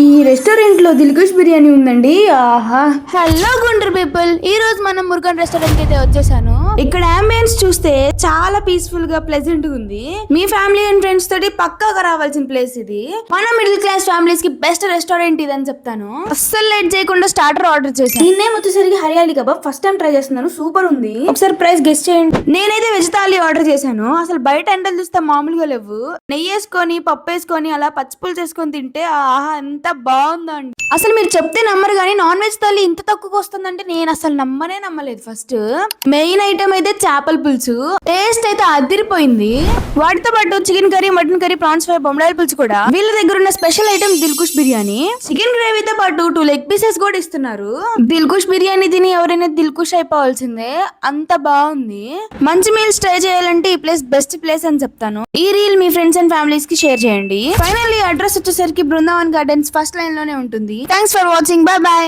ఈ రెస్టారెంట్ లో దిల్కుష్ బిర్యానీ ఉందండి. ఆహా. హలో గుండ్ర పీపుల్, ఈ రోజు మనం మురుగన్ రెస్టారెంట్ అయితే వచ్చేసాను. ఇక్కడ అంబియన్స్ చూస్తే చాలా పీస్ఫుల్ గా ప్లెజెంట్ గా ఉంది. మీ ఫ్యామిలీ అండ్ ఫ్రెండ్స్ తోటి పక్కాగా రావాల్సిన ప్లేస్ ఇది. మన మిడిల్ క్లాస్ ఫ్యామిలీస్ కి బెస్ట్ రెస్టారెంట్ ఇది అని చెప్తాను. అస్సలు లేట్ చేయకుండా స్టార్టర్ ఆర్డర్ చేశాను. దీన్నేం వచ్చేసరికి Hariyali kebab. First time try చేస్తున్నాను, సూపర్ ఉంది. ఒకసారి ప్రైస్ గెస్ చేయండి. నేనైతే వెజ్ థాలీ ఆర్డర్ చేశాను. అసలు బయట ఎండలు చూస్తే మామూలుగా లేవు. నెయ్యి వేసుకొని పప్పు వేసుకొని అలా పచ్చిపులు చేసుకొని తింటే ఆహా ఎంత బాగుందండి. అసలు మీరు చెప్తే నమ్మరు కానీ నాన్ వెజ్ థాలీ ఇంత తక్కువకి వస్తుందంటే నేను అసలు నమ్మలేదు. ఫస్ట్ మెయిన్ ఐటమ్ అయితే చేపల పులుసు. టేస్ట్ అయితే అదిరిపోయింది. వాటితో పాటు chicken curry, mutton curry, prawns fry, బొమ్మడాయిల పులుసు కూడా. వీళ్ళ దగ్గర ఉన్న special item Dilkush biryani. Chicken గ్రేవీతో పాటు 2 లెగ్ పీసెస్ కూడా ఇస్తున్నారు. దిల్కుష్ బిర్యానీ తిని ఎవరైనా దిల్కుష్ అయిపోవాల్సిందే, అంత బాగుంది. మంచి మీల్స్ ట్రై చేయాలంటే ఈ ప్లేస్ బెస్ట్ ప్లేస్ అని చెప్తాను. ఈ reel me friends and families కి షేర్ చేయండి. ఫైనల్లీ అడ్రస్ వచ్చేసరికి బృందావన్ గార్డెన్స్ ఫస్ట్ లైన్ లోనే ఉంటుంది. Thanks for watching, by by.